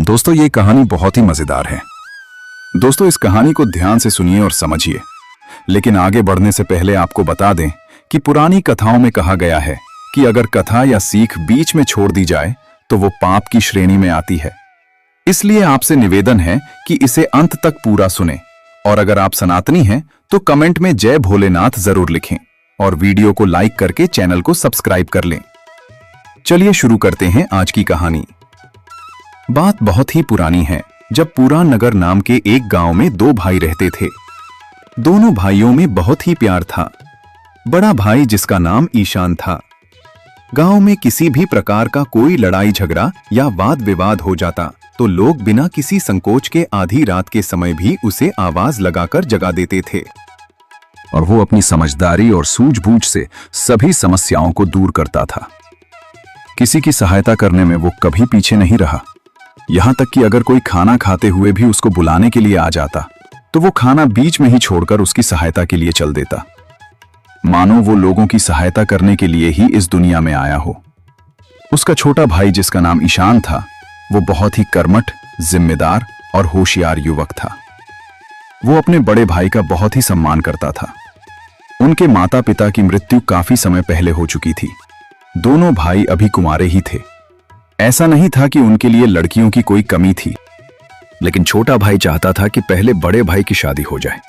दोस्तों, ये कहानी बहुत ही मजेदार है। दोस्तों, इस कहानी को ध्यान से सुनिए और समझिए। लेकिन आगे बढ़ने से पहले आपको बता दें कि पुरानी कथाओं में कहा गया है कि अगर कथा या सीख बीच में छोड़ दी जाए तो वो पाप की श्रेणी में आती है। इसलिए आपसे निवेदन है कि इसे अंत तक पूरा सुने। और अगर आप सनातनी हैं तो कमेंट में जय भोलेनाथ जरूर लिखें और वीडियो को लाइक करके चैनल को सब्सक्राइब कर लें। चलिए शुरू करते हैं आज की कहानी। बात बहुत ही पुरानी है, जब पुरान नगर नाम के एक गांव में दो भाई रहते थे। दोनों भाइयों में बहुत ही प्यार था। बड़ा भाई, जिसका नाम ईशान था, गांव में किसी भी प्रकार का कोई लड़ाई झगड़ा या वाद विवाद हो जाता तो लोग बिना किसी संकोच के आधी रात के समय भी उसे आवाज लगाकर जगा देते थे। और वो अपनी समझदारी और सूझबूझ से सभी समस्याओं को दूर करता था। किसी की सहायता करने में वो कभी पीछे नहीं रहा। यहां तक कि अगर कोई खाना खाते हुए भी उसको बुलाने के लिए आ जाता तो वो खाना बीच में ही छोड़कर उसकी सहायता के लिए चल देता, मानो वो लोगों की सहायता करने के लिए ही इस दुनिया में आया हो। उसका छोटा भाई, जिसका नाम ईशान था, वो बहुत ही कर्मठ, जिम्मेदार और होशियार युवक था। वो अपने बड़े भाई का बहुत ही सम्मान करता था। उनके माता पिता की मृत्यु काफी समय पहले हो चुकी थी। दोनों भाई अभी कुंवारे ही थे। ऐसा नहीं था कि उनके लिए लड़कियों की कोई कमी थी, लेकिन छोटा भाई चाहता था कि पहले बड़े भाई की शादी हो जाए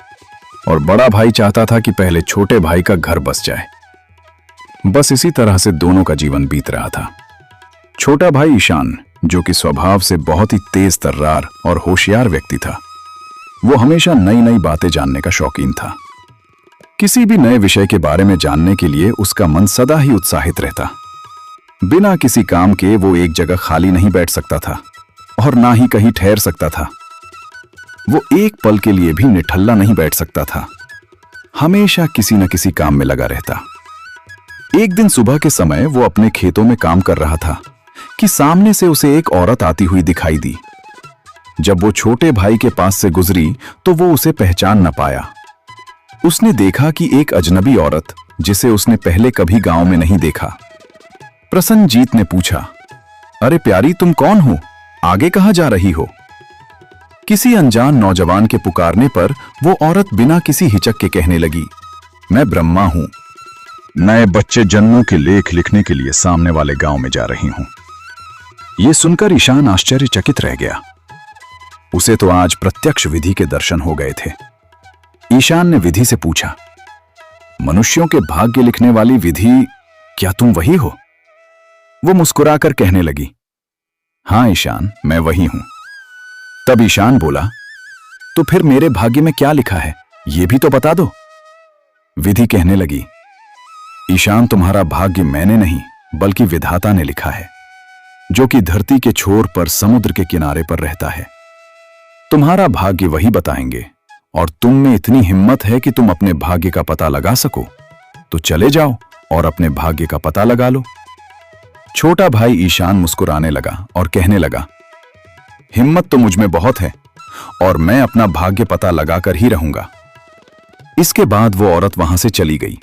और बड़ा भाई चाहता था कि पहले छोटे भाई का घर बस जाए। बस इसी तरह से दोनों का जीवन बीत रहा था। छोटा भाई ईशान, जो कि स्वभाव से बहुत ही तेज तर्रार और होशियार व्यक्ति था, वो हमेशा नई नई बातें जानने का शौकीन था। किसी भी नए विषय के बारे में जानने के लिए उसका मन सदा ही उत्साहित रहता। बिना किसी काम के वो एक जगह खाली नहीं बैठ सकता था और ना ही कहीं ठहर सकता था। वो एक पल के लिए भी निठल्ला नहीं बैठ सकता था। हमेशा किसी न किसी काम में लगा रहता। एक दिन सुबह के समय वो अपने खेतों में काम कर रहा था कि सामने से उसे एक औरत आती हुई दिखाई दी। जब वो छोटे भाई के पास से गुजरी तो वो उसे पहचान न पाया। उसने देखा कि एक अजनबी औरत, जिसे उसने पहले कभी गांव में नहीं देखा। प्रसन्नजीत ने पूछा, अरे प्यारी, तुम कौन हो? आगे कहां जा रही हो? किसी अनजान नौजवान के पुकारने पर वो औरत बिना किसी हिचक के कहने लगी, मैं ब्रह्मा हूं। नए बच्चे जन्मों के लेख लिखने के लिए सामने वाले गांव में जा रही हूं। यह सुनकर ईशान आश्चर्यचकित रह गया। उसे तो आज प्रत्यक्ष विधि के दर्शन हो गए थे। ईशान ने विधि से पूछा, मनुष्यों के भाग्य लिखने वाली विधि, क्या तुम वही हो? वो मुस्कुराकर कहने लगी, हां ईशान, मैं वही हूं। तब ईशान बोला, तो फिर मेरे भाग्य में क्या लिखा है, यह भी तो बता दो। विधि कहने लगी, ईशान, तुम्हारा भाग्य मैंने नहीं बल्कि विधाता ने लिखा है, जो कि धरती के छोर पर समुद्र के किनारे पर रहता है। तुम्हारा भाग्य वही बताएंगे और तुम में इतनी हिम्मत है कि तुम अपने भाग्य का पता लगा सको तो चले जाओ और अपने भाग्य का पता लगा लो। छोटा भाई ईशान मुस्कुराने लगा और कहने लगा, हिम्मत तो मुझ में बहुत है और मैं अपना भाग्य पता लगाकर ही रहूंगा। इसके बाद वो औरत वहां से चली गई।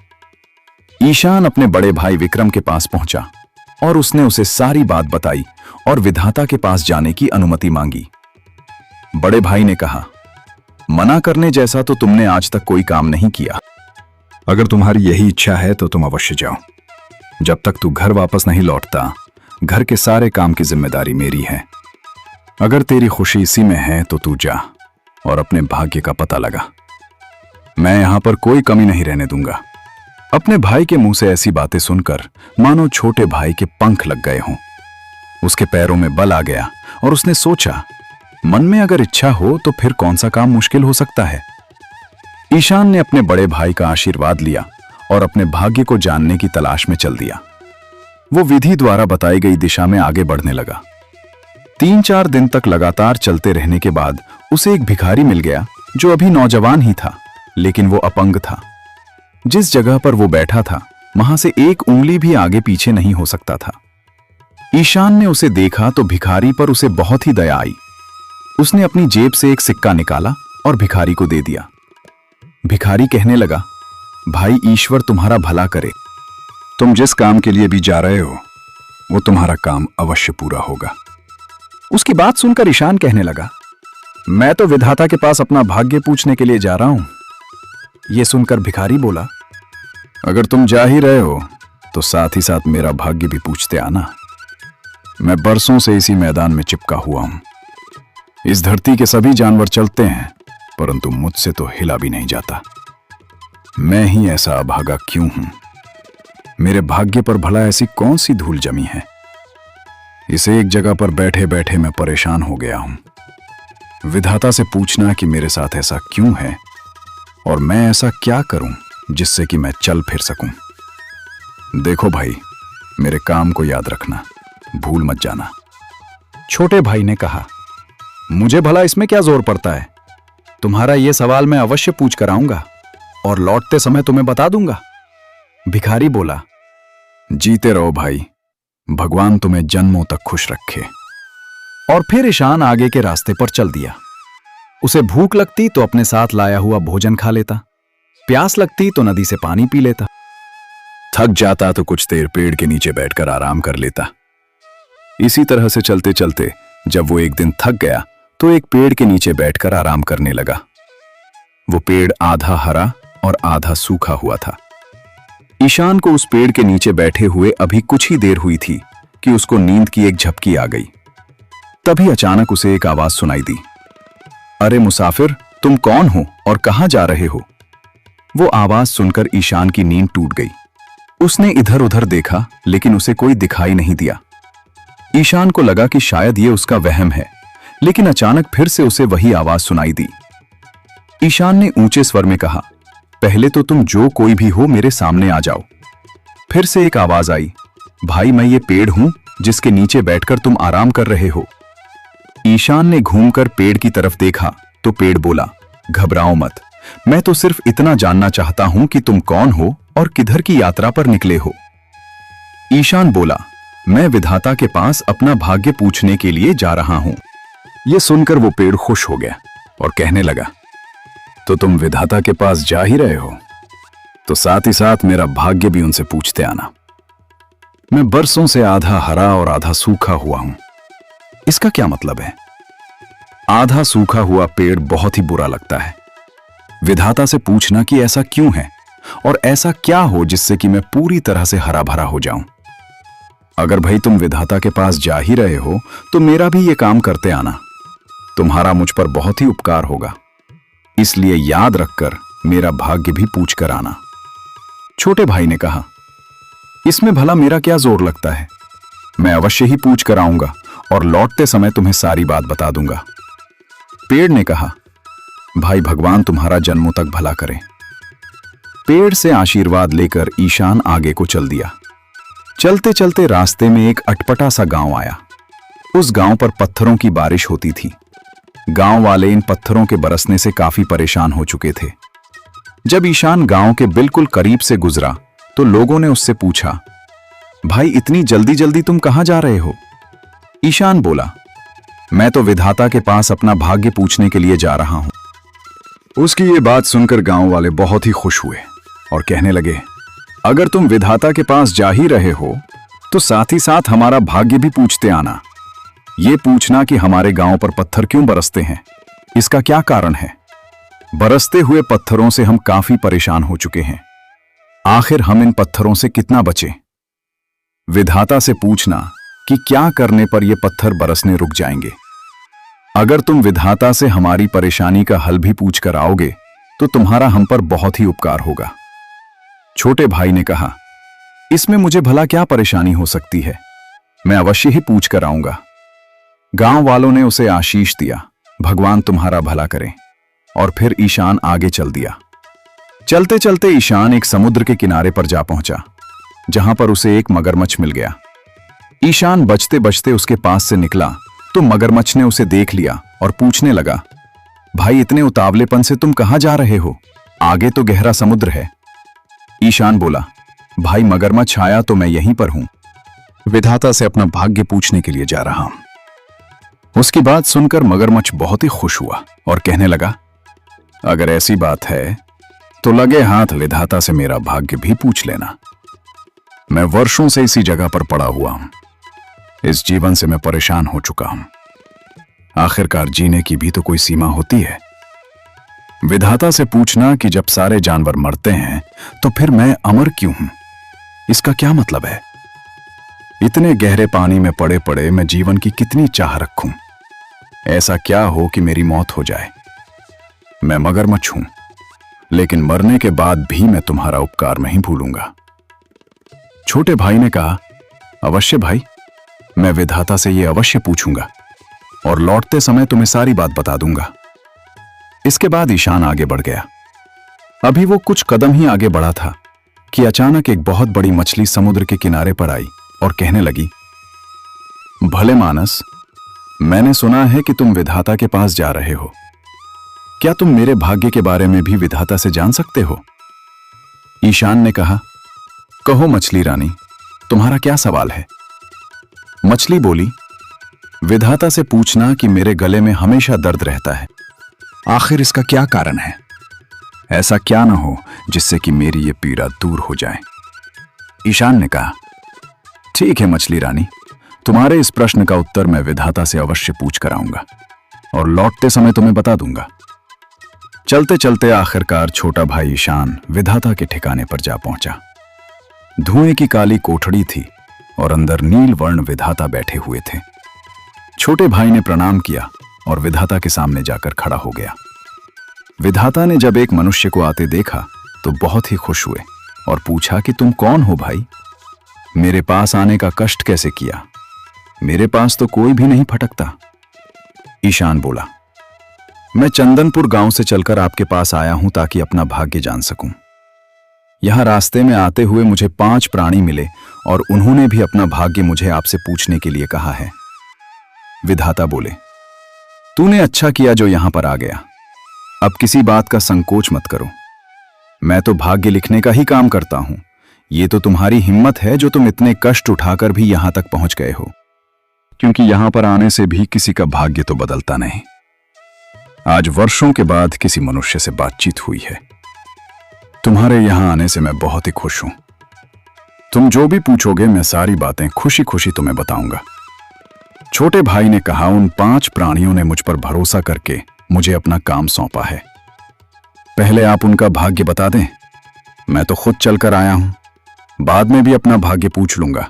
ईशान अपने बड़े भाई विक्रम के पास पहुंचा और उसने उसे सारी बात बताई और विधाता के पास जाने की अनुमति मांगी। बड़े भाई ने कहा, मना करने जैसा तो तुमने आज तक कोई काम नहीं किया। अगर तुम्हारी यही इच्छा है तो तुम अवश्य जाओ। जब तक तू घर वापस नहीं लौटता, घर के सारे काम की जिम्मेदारी मेरी है। अगर तेरी खुशी इसी में है तो तू जा और अपने भाग्य का पता लगा। मैं यहां पर कोई कमी नहीं रहने दूंगा। अपने भाई के मुंह से ऐसी बातें सुनकर मानो छोटे भाई के पंख लग गए हों। उसके पैरों में बल आ गया और उसने सोचा, मन में अगर इच्छा हो तो फिर कौन सा काम मुश्किल हो सकता है। ईशान ने अपने बड़े भाई का आशीर्वाद लिया और अपने भाग्य को जानने की तलाश में चल दिया। वो विधि द्वारा बताई गई दिशा में आगे बढ़ने लगा। 3-4 दिन तक लगातार चलते रहने के बाद उसे एक भिखारी मिल गया, जो अभी नौजवान ही था, लेकिन वो अपंग था। जिस जगह पर वो बैठा था वहां से एक उंगली भी आगे पीछे नहीं हो सकता था। ईशान ने उसे देखा तो भिखारी पर उसे बहुत ही दया आई। उसने अपनी जेब से एक सिक्का निकाला और भिखारी को दे दिया। भिखारी कहने लगा, भाई, ईश्वर तुम्हारा भला करे। तुम जिस काम के लिए भी जा रहे हो वो तुम्हारा काम अवश्य पूरा होगा। उसकी बात सुनकर ईशान कहने लगा, मैं तो विधाता के पास अपना भाग्य पूछने के लिए जा रहा हूं। यह सुनकर भिखारी बोला, अगर तुम जा ही रहे हो तो साथ ही साथ मेरा भाग्य भी पूछते आना। मैं बरसों से इसी मैदान में चिपका हुआ हूं। इस धरती के सभी जानवर चलते हैं, परंतु मुझसे तो हिला भी नहीं जाता। मैं ही ऐसा अभागा क्यों हूं? मेरे भाग्य पर भला ऐसी कौन सी धूल जमी है? इसे एक जगह पर बैठे बैठे मैं परेशान हो गया हूं। विधाता से पूछना कि मेरे साथ ऐसा क्यों है और मैं ऐसा क्या करूं जिससे कि मैं चल फिर सकूं। देखो भाई, मेरे काम को याद रखना, भूल मत जाना। छोटे भाई ने कहा, मुझे भला इसमें क्या जोर पड़ता है? तुम्हारा यह सवाल मैं अवश्य पूछ कर आऊंगा और लौटते समय तुम्हें बता दूंगा। भिखारी बोला, जीते रहो भाई, भगवान तुम्हें जन्मों तक खुश रखे। और फिर ईशान आगे के रास्ते पर चल दिया। उसे भूख लगती तो अपने साथ लाया हुआ भोजन खा लेता, प्यास लगती तो नदी से पानी पी लेता, थक जाता तो कुछ देर पेड़ के नीचे बैठकर आराम कर लेता। इसी तरह से चलते चलते जब वो एक दिन थक गया तो एक पेड़ के नीचे बैठकर आराम करने लगा। वो पेड़ आधा हरा और आधा सूखा हुआ था। ईशान को उस पेड़ के नीचे बैठे हुए अभी कुछ ही देर हुई थी कि उसको नींद की एक झपकी आ गई। तभी अचानक उसे एक आवाज सुनाई दी, अरे मुसाफिर, तुम कौन हो और कहां जा रहे हो? वो आवाज सुनकर ईशान की नींद टूट गई। उसने इधर उधर देखा लेकिन उसे कोई दिखाई नहीं दिया। ईशान को लगा कि शायद ये उसका वहम है, लेकिन अचानक फिर से उसे वही आवाज सुनाई दी। ईशान ने ऊंचे स्वर में कहा, पहले तो तुम जो कोई भी हो मेरे सामने आ जाओ। फिर से एक आवाज आई, भाई मैं ये पेड़ हूं जिसके नीचे बैठकर तुम आराम कर रहे हो। ईशान ने घूमकर पेड़ की तरफ देखा तो पेड़ बोला, घबराओ मत, मैं तो सिर्फ इतना जानना चाहता हूं कि तुम कौन हो और किधर की यात्रा पर निकले हो। ईशान बोला, मैं विधाता के पास अपना भाग्य पूछने के लिए जा रहा हूं। यह सुनकर वो पेड़ खुश हो गया और कहने लगा, तो तुम विधाता के पास जा ही रहे हो तो साथ ही साथ मेरा भाग्य भी उनसे पूछते आना। मैं बरसों से आधा हरा और आधा सूखा हुआ हूं। इसका क्या मतलब है? आधा सूखा हुआ पेड़ बहुत ही बुरा लगता है। विधाता से पूछना कि ऐसा क्यों है और ऐसा क्या हो जिससे कि मैं पूरी तरह से हरा भरा हो जाऊं। अगर भाई तुम विधाता के पास जा ही रहे हो तो मेरा भी ये काम करते आना। तुम्हारा मुझ पर बहुत ही उपकार होगा, इसलिए याद रखकर मेरा भाग्य भी पूछ कर आना। छोटे भाई ने कहा, इसमें भला मेरा क्या जोर लगता है? मैं अवश्य ही पूछ कर आऊंगा और लौटते समय तुम्हें सारी बात बता दूंगा। पेड़ ने कहा, भाई भगवान तुम्हारा जन्मों तक भला करे। पेड़ से आशीर्वाद लेकर ईशान आगे को चल दिया। चलते चलते रास्ते में एक अटपटा सा गांव आया। उस गांव पर पत्थरों की बारिश होती थी। गांव वाले इन पत्थरों के बरसने से काफी परेशान हो चुके थे। जब ईशान गांव के बिल्कुल करीब से गुजरा तो लोगों ने उससे पूछा, भाई इतनी जल्दी जल्दी तुम कहां जा रहे हो? ईशान बोला, मैं तो विधाता के पास अपना भाग्य पूछने के लिए जा रहा हूं। उसकी ये बात सुनकर गांव वाले बहुत ही खुश हुए और कहने लगे, अगर तुम विधाता के पास जा ही रहे हो तो साथ ही साथ हमारा भाग्य भी पूछते आना। ये पूछना कि हमारे गांव पर पत्थर क्यों बरसते हैं, इसका क्या कारण है? बरसते हुए पत्थरों से हम काफी परेशान हो चुके हैं। आखिर हम इन पत्थरों से कितना बचे? विधाता से पूछना कि क्या करने पर ये पत्थर बरसने रुक जाएंगे। अगर तुम विधाता से हमारी परेशानी का हल भी पूछ कर आओगे तो तुम्हारा हम पर बहुत ही उपकार होगा। छोटे भाई ने कहा, इसमें मुझे भला क्या परेशानी हो सकती है, मैं अवश्य ही पूछ कर आऊंगा। गांव वालों ने उसे आशीष दिया, भगवान तुम्हारा भला करे, और फिर ईशान आगे चल दिया। चलते चलते ईशान एक समुद्र के किनारे पर जा पहुंचा, जहां पर उसे एक मगरमच्छ मिल गया। ईशान बचते बचते उसके पास से निकला तो मगरमच्छ ने उसे देख लिया और पूछने लगा, भाई इतने उतावलेपन से तुम कहां जा रहे हो? आगे तो गहरा समुद्र है। ईशान बोला, भाई मगरमच्छ आया तो मैं यहीं पर हूं, विधाता से अपना भाग्य पूछने के लिए जा रहा हूं। उसकी बात सुनकर मगरमच्छ बहुत ही खुश हुआ और कहने लगा, अगर ऐसी बात है तो लगे हाथ विधाता से मेरा भाग्य भी पूछ लेना। मैं वर्षों से इसी जगह पर पड़ा हुआ हूं। इस जीवन से मैं परेशान हो चुका हूं। आखिरकार जीने की भी तो कोई सीमा होती है। विधाता से पूछना कि जब सारे जानवर मरते हैं तो फिर मैं अमर क्यों हूं, इसका क्या मतलब है? इतने गहरे पानी में पड़े पड़े मैं जीवन की कितनी चाह रखूं। ऐसा क्या हो कि मेरी मौत हो जाए। मैं मगरमच्छ हूं, लेकिन मरने के बाद भी मैं तुम्हारा उपकार नहीं भूलूंगा। छोटे भाई ने कहा, अवश्य भाई, मैं विधाता से यह अवश्य पूछूंगा और लौटते समय तुम्हें सारी बात बता दूंगा। इसके बाद ईशान आगे बढ़ गया। अभी वो कुछ कदम ही आगे बढ़ा था कि अचानक एक बहुत बड़ी मछली समुद्र के किनारे पर आई और कहने लगी, भले मानस, मैंने सुना है कि तुम विधाता के पास जा रहे हो। क्या तुम मेरे भाग्य के बारे में भी विधाता से जान सकते हो? ईशान ने कहा, कहो मछली रानी, तुम्हारा क्या सवाल है? मछली बोली, विधाता से पूछना कि मेरे गले में हमेशा दर्द रहता है, आखिर इसका क्या कारण है? ऐसा क्या ना हो जिससे कि मेरी ये पीड़ा दूर हो जाए। ईशान ने कहा, ठीक है मछली रानी, तुम्हारे इस प्रश्न का उत्तर मैं विधाता से अवश्य पूछ कर आऊंगा और लौटते समय तुम्हें बता दूंगा। चलते चलते आखिरकार छोटा भाई ईशान विधाता के ठिकाने पर जा पहुंचा। धुएं की काली कोठड़ी थी और अंदर नील वर्ण विधाता बैठे हुए थे। छोटे भाई ने प्रणाम किया और विधाता के सामने जाकर खड़ा हो गया। विधाता ने जब एक मनुष्य को आते देखा तो बहुत ही खुश हुए और पूछा कि तुम कौन हो भाई? मेरे पास आने का कष्ट कैसे किया? मेरे पास तो कोई भी नहीं फटकता। ईशान बोला, मैं चंदनपुर गांव से चलकर आपके पास आया हूं ताकि अपना भाग्य जान सकूं। यहां रास्ते में आते हुए मुझे 5 प्राणी मिले और उन्होंने भी अपना भाग्य मुझे आपसे पूछने के लिए कहा है। विधाता बोले, तूने अच्छा किया जो यहां पर आ गया। अब किसी बात का संकोच मत करो। मैं तो भाग्य लिखने का ही काम करता हूं। ये तो तुम्हारी हिम्मत है जो तुम इतने कष्ट उठाकर भी यहां तक पहुंच गए हो, क्योंकि यहां पर आने से भी किसी का भाग्य तो बदलता नहीं। आज वर्षों के बाद किसी मनुष्य से बातचीत हुई है। तुम्हारे यहां आने से मैं बहुत ही खुश हूं। तुम जो भी पूछोगे मैं सारी बातें खुशी खुशी तुम्हें बताऊंगा। छोटे भाई ने कहा, उन 5 प्राणियों ने मुझ पर भरोसा करके मुझे अपना काम सौंपा है। पहले आप उनका भाग्य बता दें। मैं तो खुद चलकर आया हूं, बाद में भी अपना भाग्य पूछ लूंगा।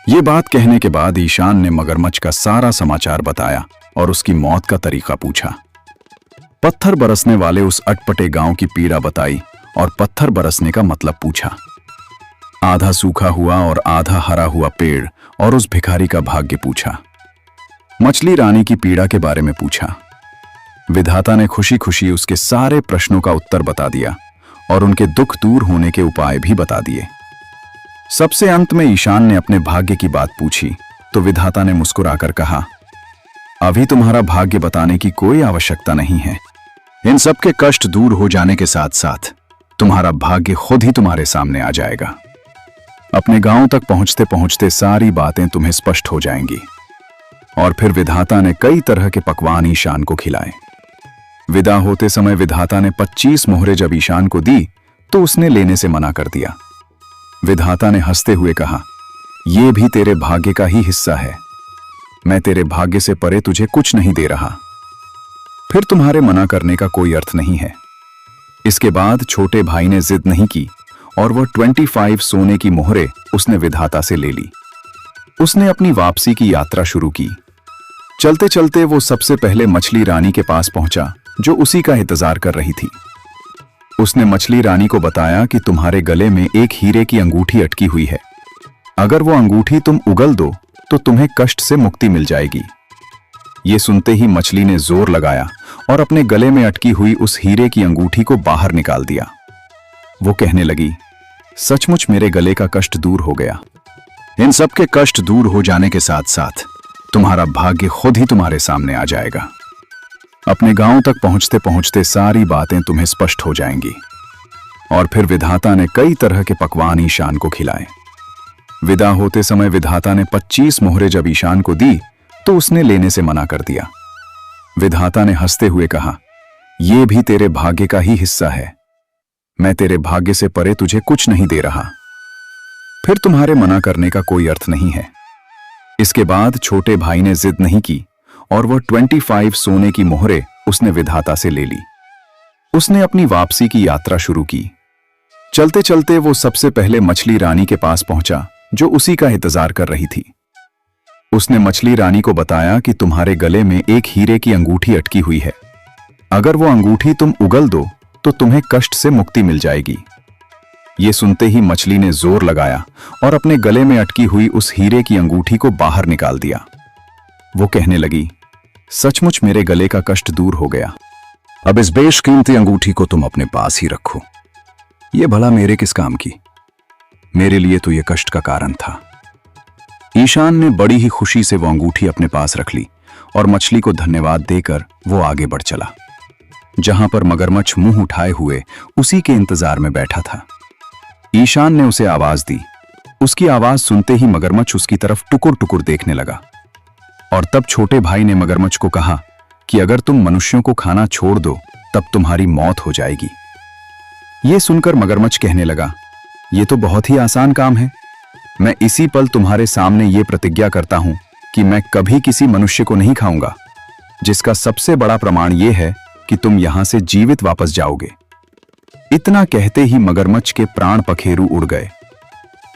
ये बात कहने के बाद ईशान ने मगरमच्छ का सारा समाचार बताया और उसकी मौत का तरीका पूछा। पत्थर बरसने वाले उस अटपटे गांव की पीड़ा बताई और पत्थर बरसने का मतलब पूछा। आधा सूखा हुआ और आधा हरा हुआ पेड़ और उस भिखारी का भाग्य पूछा। मछली रानी की पीड़ा के बारे में पूछा। विधाता ने खुशी खुशी उसके सारे प्रश्नों का उत्तर बता दिया और उनके दुख दूर होने के उपाय भी बता दिए। सबसे अंत में ईशान ने अपने भाग्य की बात पूछी तो विधाता ने मुस्कुराकर कहा, अभी तुम्हारा भाग्य बताने की कोई आवश्यकता नहीं है। इन सब के कष्ट दूर हो जाने के साथ साथ तुम्हारा भाग्य खुद ही तुम्हारे सामने आ जाएगा। अपने गांव तक पहुंचते पहुंचते सारी बातें तुम्हें स्पष्ट हो जाएंगी। और फिर विधाता ने कई तरह के पकवान ईशान को खिलाए। विदा होते समय विधाता ने 25 मोहरें जब ईशान को दी तो उसने लेने से मना कर दिया। विधाता ने हंसते हुए कहा, यह भी तेरे भाग्य का ही हिस्सा है। मैं तेरे भाग्य से परे तुझे कुछ नहीं दे रहा। फिर तुम्हारे मना करने का कोई अर्थ नहीं है। इसके बाद छोटे भाई ने जिद नहीं की और वह 25 सोने की मोहरें उसने विधाता से ले ली। उसने अपनी वापसी की यात्रा शुरू की। चलते चलते वो सबसे पहले मछली रानी के पास पहुंचा जो उसी का इंतजार कर रही थी। उसने मछली रानी को बताया कि तुम्हारे गले में एक हीरे की अंगूठी अटकी हुई है। अगर वो अंगूठी तुम उगल दो तो तुम्हें कष्ट से मुक्ति मिल जाएगी। ये सुनते ही मछली ने जोर लगाया और अपने गले में अटकी हुई उस हीरे की अंगूठी को बाहर निकाल दिया। वो कहने लगी, सचमुच मेरे गले का कष्ट दूर हो गया। इन सब के कष्ट दूर हो जाने के साथ साथ तुम्हारा भाग्य खुद ही तुम्हारे सामने आ जाएगा। अपने गांव तक पहुंचते पहुंचते सारी बातें तुम्हें स्पष्ट हो जाएंगी। और फिर विधाता ने कई तरह के पकवान ईशान को खिलाए। विदा होते समय विधाता ने 25 मोहरें जब ईशान को दी तो उसने लेने से मना कर दिया। विधाता ने हंसते हुए कहा, यह भी तेरे भाग्य का ही हिस्सा है। मैं तेरे भाग्य से परे तुझे कुछ नहीं दे रहा। फिर तुम्हारे मना करने का कोई अर्थ नहीं है। इसके बाद छोटे भाई ने जिद नहीं की और वह 25 सोने की मोहरें उसने विधाता से ले ली। उसने अपनी वापसी की यात्रा शुरू की। चलते चलते वो सबसे पहले मछली रानी के पास पहुंचा, जो उसी का इंतजार कर रही थी। उसने मछली रानी को बताया कि तुम्हारे गले में एक हीरे की अंगूठी अटकी हुई है। अगर वो अंगूठी तुम उगल दो तो तुम्हें कष्ट से मुक्ति मिल जाएगी। ये सुनते ही मछली ने जोर लगाया और अपने गले में अटकी हुई उस हीरे की अंगूठी को बाहर निकाल दिया। वो कहने लगी, सचमुच मेरे गले का कष्ट दूर हो गया। अब इस बेशकीमती अंगूठी को तुम अपने पास ही रखो। ये भला मेरे किस काम की? मेरे लिए तो ये कष्ट का कारण था। ईशान ने बड़ी ही खुशी से वो अंगूठी अपने पास रख ली और मछली को धन्यवाद देकर वो आगे बढ़ चला। जहां पर मगरमच्छ मुंह उठाए हुए उसी के इंतजार में बैठा था। ईशान ने उसे आवाज दी। उसकी आवाज सुनते ही मगरमच्छ उसकी तरफ टुकुर टुकुर देखने लगा। और तब छोटे भाई ने मगरमच्छ को कहा कि अगर तुम मनुष्यों को खाना छोड़ दो तब तुम्हारी मौत हो जाएगी। यह सुनकर मगरमच्छ कहने लगा, यह तो बहुत ही आसान काम है। मैं इसी पल तुम्हारे सामने ये प्रतिज्ञा करता हूं कि मैं कभी किसी मनुष्य को नहीं खाऊंगा, जिसका सबसे बड़ा प्रमाण यह है कि तुम यहां से जीवित वापस जाओगे। इतना कहते ही मगरमच्छ के प्राण पखेरु उड़ गए।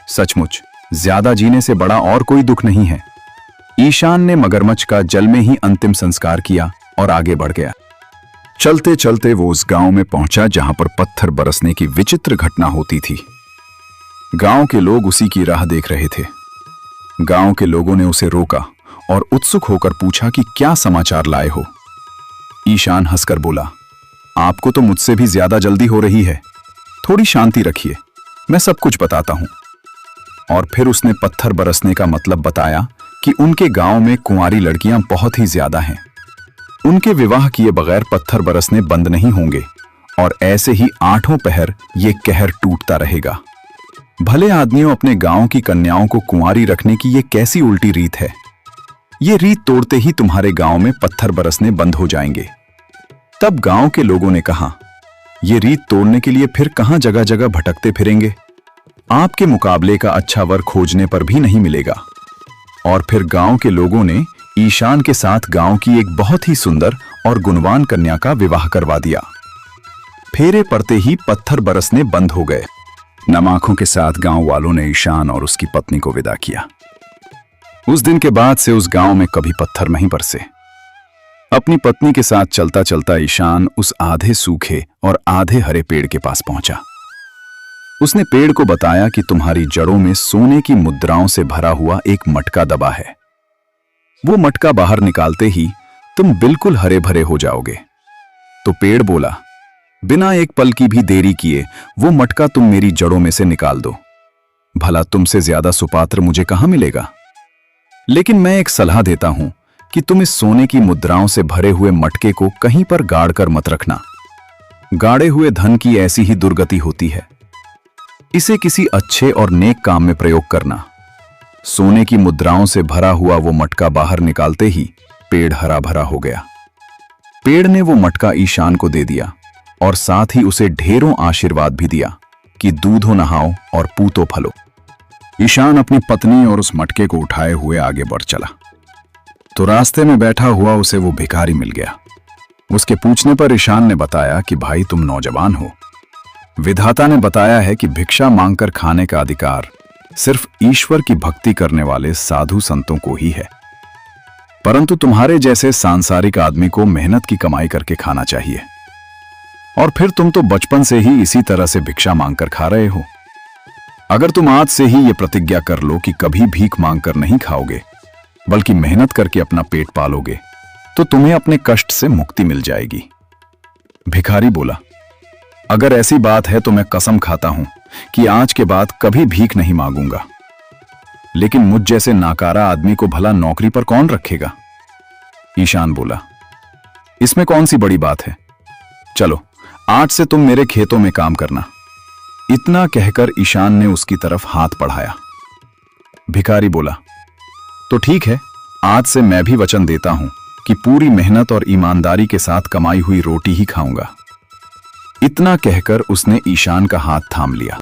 सचमुच ज्यादा जीने से बड़ा और कोई दुख नहीं है। ईशान ने मगरमच्छ का जल में ही अंतिम संस्कार किया और आगे बढ़ गया। चलते चलते वो उस गांव में पहुंचा जहां पर पत्थर बरसने की विचित्र घटना होती थी। गांव के लोग उसी की राह देख रहे थे। गांव के लोगों ने उसे रोका और उत्सुक होकर पूछा कि क्या समाचार लाए हो। ईशान हंसकर बोला, आपको तो मुझसे भी ज्यादा जल्दी हो रही है, थोड़ी शांति रखिए, मैं सब कुछ बताता हूं। और फिर उसने पत्थर बरसने का मतलब बताया कि उनके गांव में कुंवारी लड़कियां बहुत ही ज्यादा हैं। उनके विवाह किए बगैर पत्थर बरसने बंद नहीं होंगे और ऐसे ही 8 पहर ये कहर टूटता रहेगा। भले आदमियों अपने गांव की कन्याओं को कुंवारी रखने की ये कैसी उल्टी रीत है। ये रीत तोड़ते ही तुम्हारे गांव में पत्थर बरसने बंद हो जाएंगे। तब गांव के लोगों ने कहा, ये रीत तोड़ने के लिए फिर कहां जगह जगह भटकते फिरेंगे? आपके मुकाबले का अच्छा वर खोजने पर भी नहीं मिलेगा। और फिर गांव के लोगों ने ईशान के साथ गांव की एक बहुत ही सुंदर और गुणवान कन्या का विवाह करवा दिया। फेरे पड़ते ही पत्थर बरसने बंद हो गए। नम आंखों के साथ गांव वालों ने ईशान और उसकी पत्नी को विदा किया। उस दिन के बाद से उस गांव में कभी पत्थर नहीं बरसे। अपनी पत्नी के साथ चलता चलता ईशान उस आधे सूखे और आधे हरे पेड़ के पास पहुंचा। उसने पेड़ को बताया कि तुम्हारी जड़ों में सोने की मुद्राओं से भरा हुआ एक मटका दबा है। वो मटका बाहर निकालते ही तुम बिल्कुल हरे भरे हो जाओगे। तो पेड़ बोला, बिना एक पल की भी देरी किए वो मटका तुम मेरी जड़ों में से निकाल दो। भला तुमसे ज्यादा सुपात्र मुझे कहां मिलेगा। लेकिन मैं एक सलाह देता हूं कि तुम इस सोने की मुद्राओं से भरे हुए मटके को कहीं पर गाड़ कर मत रखना। गाड़े हुए धन की ऐसी ही दुर्गति होती है। इसे किसी अच्छे और नेक काम में प्रयोग करना। सोने की मुद्राओं से भरा हुआ वो मटका बाहर निकालते ही पेड़ हरा भरा हो गया। पेड़ ने वो मटका ईशान को दे दिया और साथ ही उसे ढेरों आशीर्वाद भी दिया कि दूधो नहाओ और पूतो फलो। ईशान अपनी पत्नी और उस मटके को उठाए हुए आगे बढ़ चला। तो रास्ते में बैठा हुआ उसे वो भिखारी मिल गया। उसके पूछने पर ईशान ने बताया कि भाई तुम नौजवान हो। विधाता ने बताया है कि भिक्षा मांगकर खाने का अधिकार सिर्फ ईश्वर की भक्ति करने वाले साधु संतों को ही है, परंतु तुम्हारे जैसे सांसारिक आदमी को मेहनत की कमाई करके खाना चाहिए। और फिर तुम तो बचपन से ही इसी तरह से भिक्षा मांगकर खा रहे हो। अगर तुम आज से ही ये प्रतिज्ञा कर लो कि कभी भीख मांगकर नहीं खाओगे बल्कि मेहनत करके अपना पेट पालोगे तो तुम्हें अपने कष्ट से मुक्ति मिल जाएगी। भिखारी बोला, अगर ऐसी बात है तो मैं कसम खाता हूं कि आज के बाद कभी भीख नहीं मांगूंगा। लेकिन मुझ जैसे नाकारा आदमी को भला नौकरी पर कौन रखेगा? ईशान बोला, इसमें कौन सी बड़ी बात है, चलो आज से तुम मेरे खेतों में काम करना। इतना कहकर ईशान ने उसकी तरफ हाथ बढ़ाया। भिखारी बोला, तो ठीक है, आज से मैं भी वचन देता हूं कि पूरी मेहनत और ईमानदारी के साथ कमाई हुई रोटी ही खाऊंगा। इतना कहकर उसने ईशान का हाथ थाम लिया।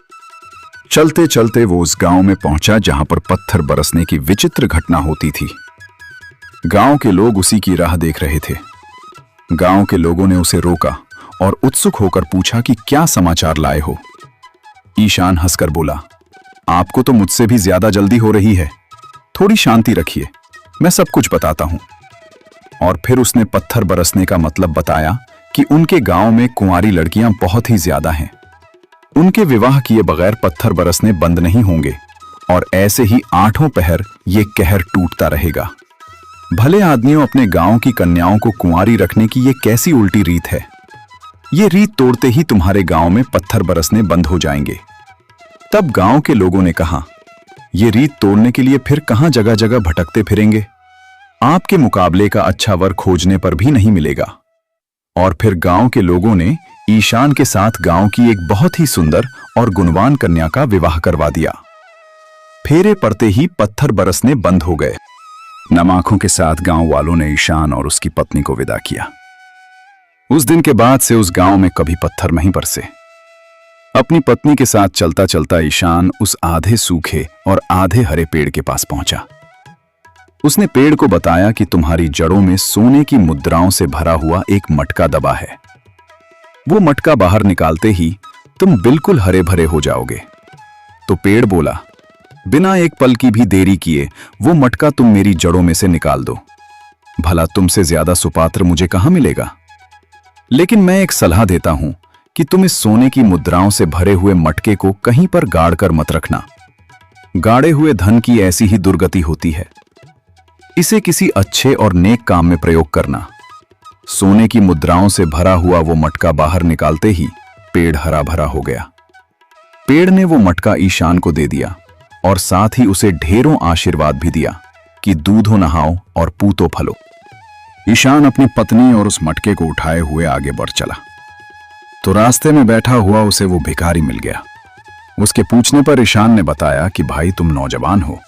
चलते चलते वो उस गांव में पहुंचा जहां पर पत्थर बरसने की विचित्र घटना होती थी। गांव के लोग उसी की राह देख रहे थे। गांव के लोगों ने उसे रोका और उत्सुक होकर पूछा कि क्या समाचार लाए हो। ईशान हंसकर बोला, आपको तो मुझसे भी ज्यादा जल्दी हो रही है, थोड़ी शांति रखिए, मैं सब कुछ बताता हूं। और फिर उसने पत्थर बरसने का मतलब बताया कि उनके गांव में कुंवारी लड़कियां बहुत ही ज्यादा हैं। उनके विवाह किए बगैर पत्थर बरसने बंद नहीं होंगे और ऐसे ही आठों पहर ये कहर टूटता रहेगा। भले आदमियों, अपने गांव की कन्याओं को कुंवारी रखने की ये कैसी उल्टी रीत है। ये रीत तोड़ते ही तुम्हारे गांव में पत्थर बरसने बंद हो जाएंगे। तब गांव के लोगों ने कहा, ये रीत तोड़ने के लिए फिर कहां जगह जगह भटकते फिरेंगे, आपके मुकाबले का अच्छा वर खोजने पर भी नहीं मिलेगा। और फिर गांव के लोगों ने ईशान के साथ गांव की एक बहुत ही सुंदर और गुणवान कन्या का विवाह करवा दिया। फेरे पड़ते ही पत्थर बरसने बंद हो गए। नम आंखों के साथ गांव वालों ने ईशान और उसकी पत्नी को विदा किया। उस दिन के बाद से उस गांव में कभी पत्थर नहीं बरसे। अपनी पत्नी के साथ चलता चलता ईशान उस आधे सूखे और आधे हरे पेड़ के पास पहुंचा। उसने पेड़ को बताया कि तुम्हारी जड़ों में सोने की मुद्राओं से भरा हुआ एक मटका दबा है। वो मटका बाहर निकालते ही तुम बिल्कुल हरे भरे हो जाओगे। तो पेड़ बोला, बिना एक पल की भी देरी किए वो मटका तुम मेरी जड़ों में से निकाल दो। भला तुमसे ज्यादा सुपात्र मुझे कहां मिलेगा। लेकिन मैं एक सलाह देता हूं कि तुम इस सोने की मुद्राओं से भरे हुए मटके को कहीं पर गाड़ कर मत रखना। गाड़े हुए धन की ऐसी ही दुर्गति होती है। इसे किसी अच्छे और नेक काम में प्रयोग करना। सोने की मुद्राओं से भरा हुआ वो मटका बाहर निकालते ही पेड़ हरा भरा हो गया। पेड़ ने वो मटका ईशान को दे दिया और साथ ही उसे ढेरों आशीर्वाद भी दिया कि दूधो नहाओ और पूतो फलो। ईशान अपनी पत्नी और उस मटके को उठाए हुए आगे बढ़ चला तो रास्ते में बैठा हुआ उसे वो भिखारी मिल गया। उसके पूछने पर ईशान ने बताया कि भाई, तुम नौजवान हो।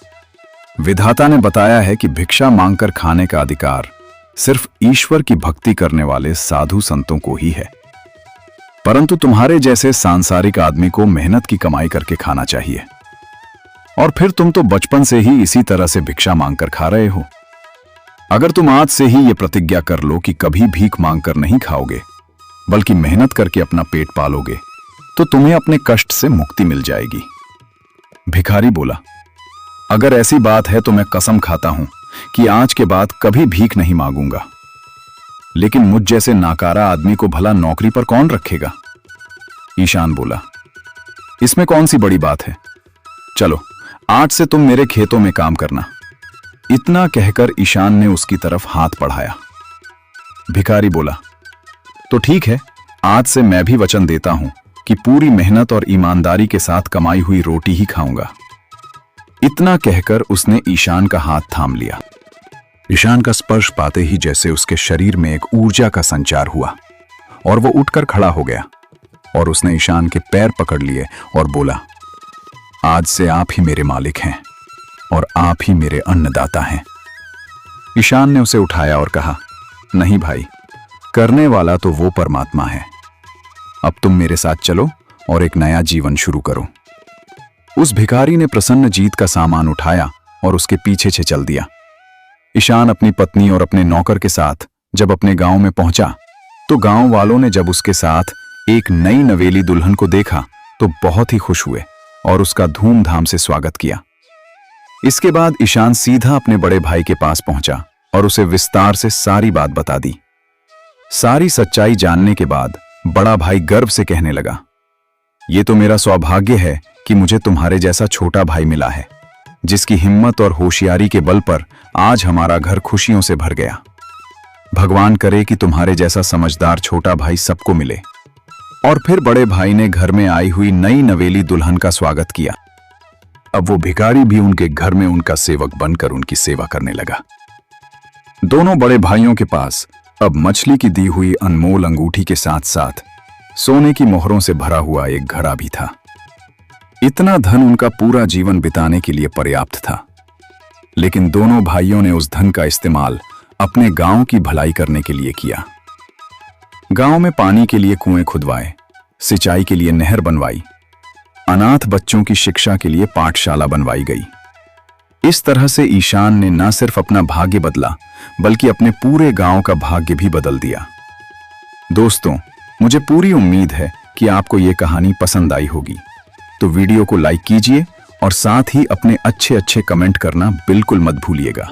विधाता ने बताया है कि भिक्षा मांगकर खाने का अधिकार सिर्फ ईश्वर की भक्ति करने वाले साधु संतों को ही है, परंतु तुम्हारे जैसे सांसारिक आदमी को मेहनत की कमाई करके खाना चाहिए। और फिर तुम तो बचपन से ही इसी तरह से भिक्षा मांगकर खा रहे हो। अगर तुम आज से ही ये प्रतिज्ञा कर लो कि कभी भीख मांगकर नहीं खाओगे बल्कि मेहनत करके अपना पेट पालोगे, तो तुम्हें अपने कष्ट से मुक्ति मिल जाएगी। भिखारी बोला, अगर ऐसी बात है तो मैं कसम खाता हूं कि आज के बाद कभी भीख नहीं मांगूंगा। लेकिन मुझ जैसे नाकारा आदमी को भला नौकरी पर कौन रखेगा। ईशान बोला, इसमें कौन सी बड़ी बात है, चलो आज से तुम मेरे खेतों में काम करना। इतना कहकर ईशान ने उसकी तरफ हाथ बढ़ाया। भिखारी बोला, तो ठीक है, आज से मैं भी वचन देता हूं कि पूरी मेहनत और ईमानदारी के साथ कमाई हुई रोटी ही खाऊंगा। इतना कहकर उसने ईशान का हाथ थाम लिया। ईशान का स्पर्श पाते ही जैसे उसके शरीर में एक ऊर्जा का संचार हुआ और वो उठकर खड़ा हो गया और उसने ईशान के पैर पकड़ लिए और बोला, आज से आप ही मेरे मालिक हैं और आप ही मेरे अन्नदाता हैं। ईशान ने उसे उठाया और कहा, नहीं भाई, करने वाला तो वो परमात्मा है। अब तुम मेरे साथ चलो और एक नया जीवन शुरू करो। उस भिखारी ने प्रसन्न जीत का सामान उठाया और उसके पीछे से चल दिया। ईशान अपनी पत्नी और अपने नौकर के साथ जब अपने गांव में पहुंचा तो गांव वालों ने जब उसके साथ एक नई नवेली दुल्हन को देखा तो बहुत ही खुश हुए और उसका धूमधाम से स्वागत किया। इसके बाद ईशान सीधा अपने बड़े भाई के पास पहुंचा और उसे विस्तार से सारी बात बता दी। सारी सच्चाई जानने के बाद बड़ा भाई गर्व से कहने लगा, ये तो मेरा सौभाग्य है कि मुझे तुम्हारे जैसा छोटा भाई मिला है, जिसकी हिम्मत और होशियारी के बल पर आज हमारा घर खुशियों से भर गया। भगवान करे कि तुम्हारे जैसा समझदार छोटा भाई सबको मिले। और फिर बड़े भाई ने घर में आई हुई नई नवेली दुल्हन का स्वागत किया। अब वो भिखारी भी उनके घर में उनका सेवक बनकर उनकी सेवा करने लगा। दोनों बड़े भाइयों के पास अब मछली की दी हुई अनमोल अंगूठी के साथ साथ सोने की मोहरों से भरा हुआ एक घड़ा भी था। इतना धन उनका पूरा जीवन बिताने के लिए पर्याप्त था। लेकिन दोनों भाइयों ने उस धन का इस्तेमाल अपने गांव की भलाई करने के लिए किया। गांव में पानी के लिए कुएं खुदवाए, सिंचाई के लिए नहर बनवाई, अनाथ बच्चों की शिक्षा के लिए पाठशाला बनवाई गई। इस तरह से ईशान ने न सिर्फ अपना भाग्य बदला बल्कि अपने पूरे गांव का भाग्य भी बदल दिया। दोस्तों, मुझे पूरी उम्मीद है कि आपको ये कहानी पसंद आई होगी। तो वीडियो को लाइक कीजिए और साथ ही अपने अच्छे अच्छे कमेंट करना बिल्कुल मत भूलिएगा।